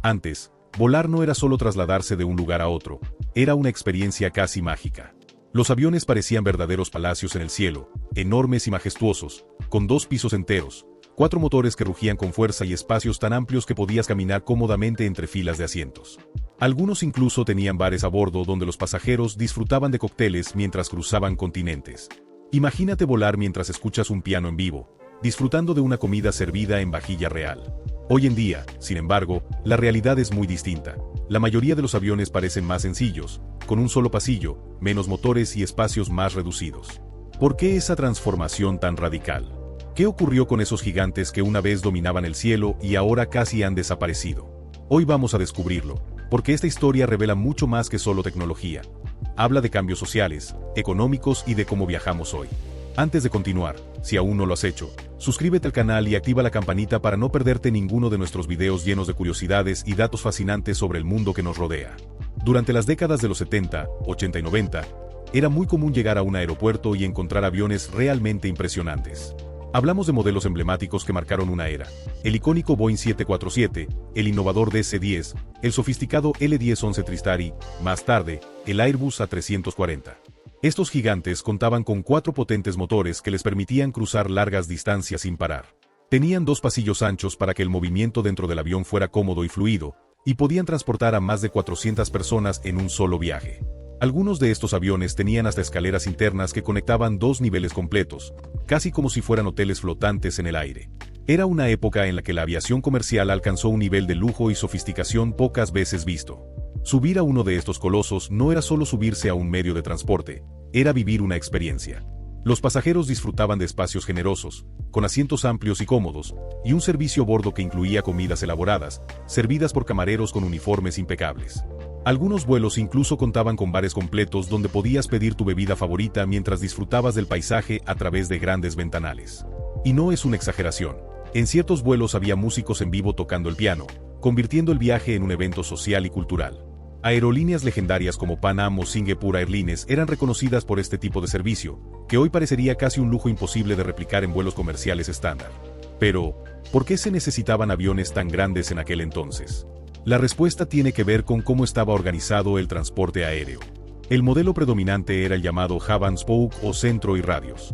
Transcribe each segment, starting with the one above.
Antes, volar no era solo trasladarse de un lugar a otro, era una experiencia casi mágica. Los aviones parecían verdaderos palacios en el cielo, enormes y majestuosos, con 2 pisos enteros, 4 motores que rugían con fuerza y espacios tan amplios que podías caminar cómodamente entre filas de asientos. Algunos incluso tenían bares a bordo donde los pasajeros disfrutaban de cócteles mientras cruzaban continentes. Imagínate volar mientras escuchas un piano en vivo, disfrutando de una comida servida en vajilla real. Hoy en día, sin embargo, la realidad es muy distinta. La mayoría de los aviones parecen más sencillos, con un solo pasillo, menos motores y espacios más reducidos. ¿Por qué esa transformación tan radical? ¿Qué ocurrió con esos gigantes que una vez dominaban el cielo y ahora casi han desaparecido? Hoy vamos a descubrirlo, porque esta historia revela mucho más que solo tecnología. Habla de cambios sociales, económicos y de cómo viajamos hoy. Antes de continuar, si aún no lo has hecho, suscríbete al canal y activa la campanita para no perderte ninguno de nuestros videos llenos de curiosidades y datos fascinantes sobre el mundo que nos rodea. Durante las décadas de los 70, 80 y 90, era muy común llegar a un aeropuerto y encontrar aviones realmente impresionantes. Hablamos de modelos emblemáticos que marcaron una era: el icónico Boeing 747, el innovador DC-10, el sofisticado L-1011 TriStar y, más tarde, el Airbus A340. Estos gigantes contaban con 4 potentes motores que les permitían cruzar largas distancias sin parar. Tenían 2 pasillos anchos para que el movimiento dentro del avión fuera cómodo y fluido, y podían transportar a más de 400 personas en un solo viaje. Algunos de estos aviones tenían hasta escaleras internas que conectaban 2 niveles completos, casi como si fueran hoteles flotantes en el aire. Era una época en la que la aviación comercial alcanzó un nivel de lujo y sofisticación pocas veces visto. Subir a uno de estos colosos no era solo subirse a un medio de transporte, era vivir una experiencia. Los pasajeros disfrutaban de espacios generosos, con asientos amplios y cómodos, y un servicio a bordo que incluía comidas elaboradas, servidas por camareros con uniformes impecables. Algunos vuelos incluso contaban con bares completos donde podías pedir tu bebida favorita mientras disfrutabas del paisaje a través de grandes ventanales. Y no es una exageración. En ciertos vuelos había músicos en vivo tocando el piano, convirtiendo el viaje en un evento social y cultural. Aerolíneas legendarias como Pan Am o Singapore Airlines eran reconocidas por este tipo de servicio, que hoy parecería casi un lujo imposible de replicar en vuelos comerciales estándar. Pero, ¿por qué se necesitaban aviones tan grandes en aquel entonces? La respuesta tiene que ver con cómo estaba organizado el transporte aéreo. El modelo predominante era el llamado Hub and Spoke o centro y radios.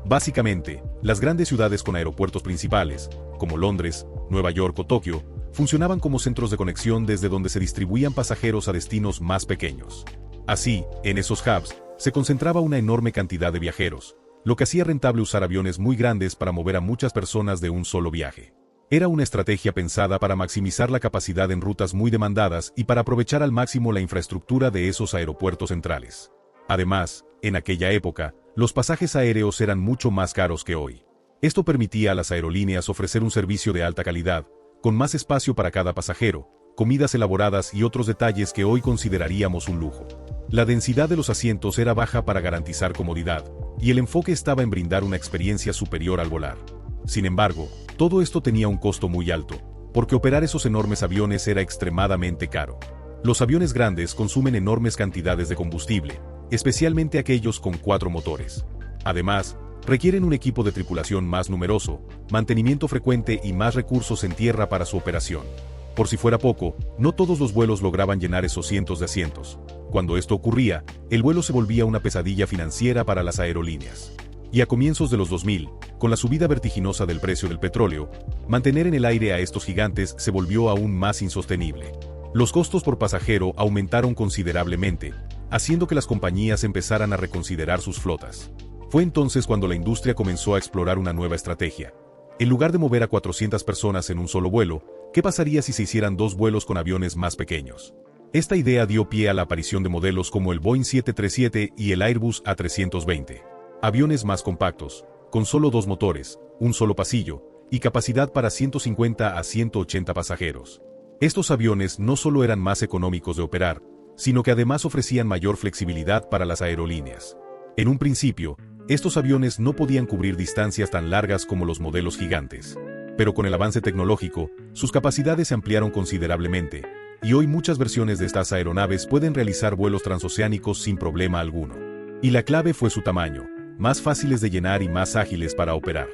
Básicamente, las grandes ciudades con aeropuertos principales, como Londres, Nueva York o Tokio, funcionaban como centros de conexión desde donde se distribuían pasajeros a destinos más pequeños. Así, en esos hubs, se concentraba una enorme cantidad de viajeros, lo que hacía rentable usar aviones muy grandes para mover a muchas personas de un solo viaje. Era una estrategia pensada para maximizar la capacidad en rutas muy demandadas y para aprovechar al máximo la infraestructura de esos aeropuertos centrales. Además, en aquella época, los pasajes aéreos eran mucho más caros que hoy. Esto permitía a las aerolíneas ofrecer un servicio de alta calidad, con más espacio para cada pasajero, comidas elaboradas y otros detalles que hoy consideraríamos un lujo. La densidad de los asientos era baja para garantizar comodidad, y el enfoque estaba en brindar una experiencia superior al volar. Sin embargo, todo esto tenía un costo muy alto, porque operar esos enormes aviones era extremadamente caro. Los aviones grandes consumen enormes cantidades de combustible, especialmente aquellos con 4 motores. Además, requieren un equipo de tripulación más numeroso, mantenimiento frecuente y más recursos en tierra para su operación. Por si fuera poco, no todos los vuelos lograban llenar esos cientos de asientos. Cuando esto ocurría, el vuelo se volvía una pesadilla financiera para las aerolíneas. Y a comienzos de los 2000, con la subida vertiginosa del precio del petróleo, mantener en el aire a estos gigantes se volvió aún más insostenible. Los costos por pasajero aumentaron considerablemente, haciendo que las compañías empezaran a reconsiderar sus flotas. Fue entonces cuando la industria comenzó a explorar una nueva estrategia. En lugar de mover a 400 personas en un solo vuelo, ¿qué pasaría si se hicieran 2 vuelos con aviones más pequeños? Esta idea dio pie a la aparición de modelos como el Boeing 737 y el Airbus A320. Aviones más compactos, con solo 2 motores, un solo pasillo, y capacidad para 150 a 180 pasajeros. Estos aviones no solo eran más económicos de operar, sino que además ofrecían mayor flexibilidad para las aerolíneas. En un principio, estos aviones no podían cubrir distancias tan largas como los modelos gigantes. Pero con el avance tecnológico, sus capacidades se ampliaron considerablemente, y hoy muchas versiones de estas aeronaves pueden realizar vuelos transoceánicos sin problema alguno. Y la clave fue su tamaño, más fáciles de llenar y más ágiles para operar.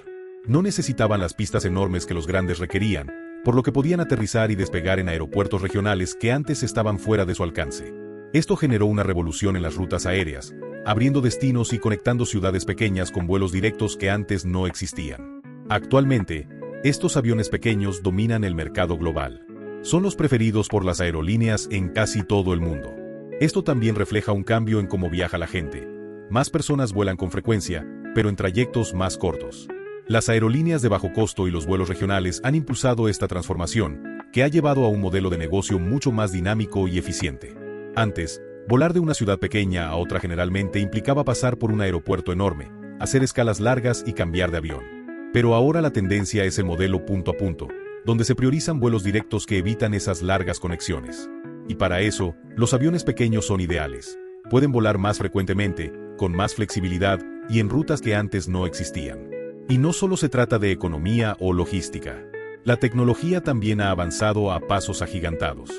No necesitaban las pistas enormes que los grandes requerían, por lo que podían aterrizar y despegar en aeropuertos regionales que antes estaban fuera de su alcance. Esto generó una revolución en las rutas aéreas, abriendo destinos y conectando ciudades pequeñas con vuelos directos que antes no existían. Actualmente, estos aviones pequeños dominan el mercado global. Son los preferidos por las aerolíneas en casi todo el mundo. Esto también refleja un cambio en cómo viaja la gente. Más personas vuelan con frecuencia, pero en trayectos más cortos. Las aerolíneas de bajo costo y los vuelos regionales han impulsado esta transformación, que ha llevado a un modelo de negocio mucho más dinámico y eficiente. Antes, volar de una ciudad pequeña a otra generalmente implicaba pasar por un aeropuerto enorme, hacer escalas largas y cambiar de avión. Pero ahora la tendencia es el modelo punto a punto, donde se priorizan vuelos directos que evitan esas largas conexiones. Y para eso, los aviones pequeños son ideales. Pueden volar más frecuentemente, con más flexibilidad y en rutas que antes no existían. Y no solo se trata de economía o logística. La tecnología también ha avanzado a pasos agigantados.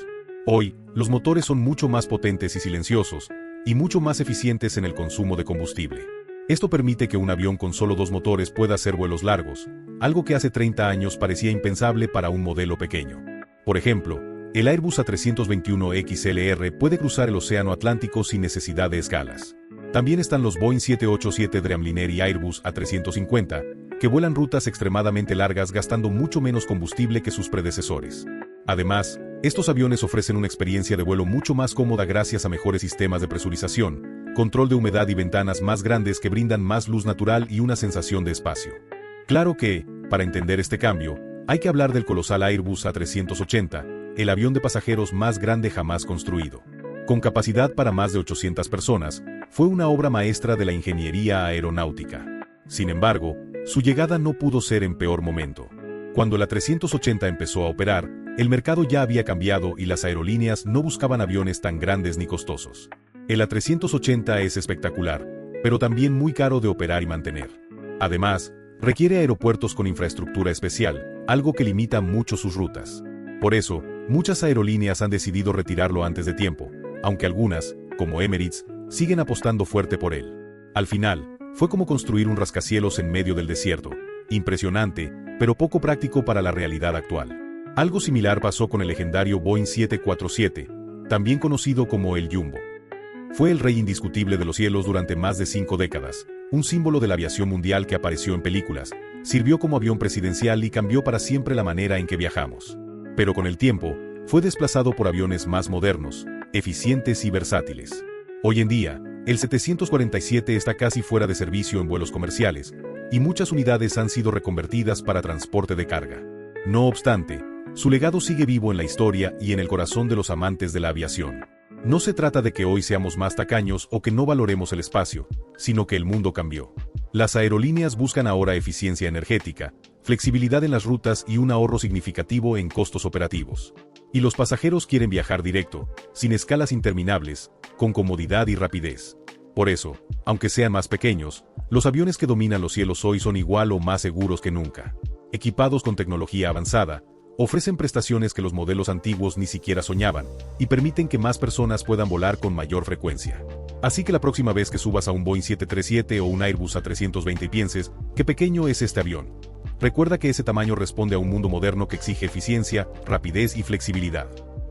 Hoy, los motores son mucho más potentes y silenciosos, y mucho más eficientes en el consumo de combustible. Esto permite que un avión con solo 2 motores pueda hacer vuelos largos, algo que hace 30 años parecía impensable para un modelo pequeño. Por ejemplo, el Airbus A321XLR puede cruzar el Océano Atlántico sin necesidad de escalas. También están los Boeing 787 Dreamliner y Airbus A350, que vuelan rutas extremadamente largas gastando mucho menos combustible que sus predecesores. Además, estos aviones ofrecen una experiencia de vuelo mucho más cómoda gracias a mejores sistemas de presurización, control de humedad y ventanas más grandes que brindan más luz natural y una sensación de espacio. Claro que, para entender este cambio, hay que hablar del colosal Airbus A380, el avión de pasajeros más grande jamás construido. Con capacidad para más de 800 personas, fue una obra maestra de la ingeniería aeronáutica. Sin embargo, su llegada no pudo ser en peor momento. Cuando la A380 empezó a operar, el mercado ya había cambiado y las aerolíneas no buscaban aviones tan grandes ni costosos. El A380 es espectacular, pero también muy caro de operar y mantener. Además, requiere aeropuertos con infraestructura especial, algo que limita mucho sus rutas. Por eso, muchas aerolíneas han decidido retirarlo antes de tiempo, aunque algunas, como Emirates, siguen apostando fuerte por él. Al final, fue como construir un rascacielos en medio del desierto, impresionante, pero poco práctico para la realidad actual. Algo similar pasó con el legendario Boeing 747, también conocido como el Jumbo. Fue el rey indiscutible de los cielos durante más de 5 décadas, un símbolo de la aviación mundial que apareció en películas, sirvió como avión presidencial y cambió para siempre la manera en que viajamos. Pero con el tiempo, fue desplazado por aviones más modernos, eficientes y versátiles. Hoy en día, el 747 está casi fuera de servicio en vuelos comerciales, y muchas unidades han sido reconvertidas para transporte de carga. No obstante, su legado sigue vivo en la historia y en el corazón de los amantes de la aviación. No se trata de que hoy seamos más tacaños o que no valoremos el espacio, sino que el mundo cambió. Las aerolíneas buscan ahora eficiencia energética, flexibilidad en las rutas y un ahorro significativo en costos operativos. Y los pasajeros quieren viajar directo, sin escalas interminables, con comodidad y rapidez. Por eso, aunque sean más pequeños, los aviones que dominan los cielos hoy son igual o más seguros que nunca. Equipados con tecnología avanzada, ofrecen prestaciones que los modelos antiguos ni siquiera soñaban, y permiten que más personas puedan volar con mayor frecuencia. Así que la próxima vez que subas a un Boeing 737 o un Airbus A320 y pienses, ¿qué pequeño es este avión? Recuerda que ese tamaño responde a un mundo moderno que exige eficiencia, rapidez y flexibilidad.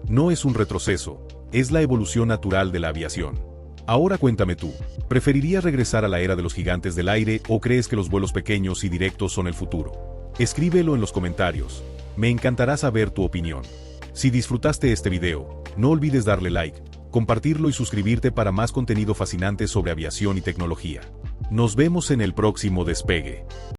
No es un retroceso, es la evolución natural de la aviación. Ahora cuéntame tú, ¿preferirías regresar a la era de los gigantes del aire o crees que los vuelos pequeños y directos son el futuro? Escríbelo en los comentarios. Me encantará saber tu opinión. Si disfrutaste este video, no olvides darle like, compartirlo y suscribirte para más contenido fascinante sobre aviación y tecnología. Nos vemos en el próximo despegue.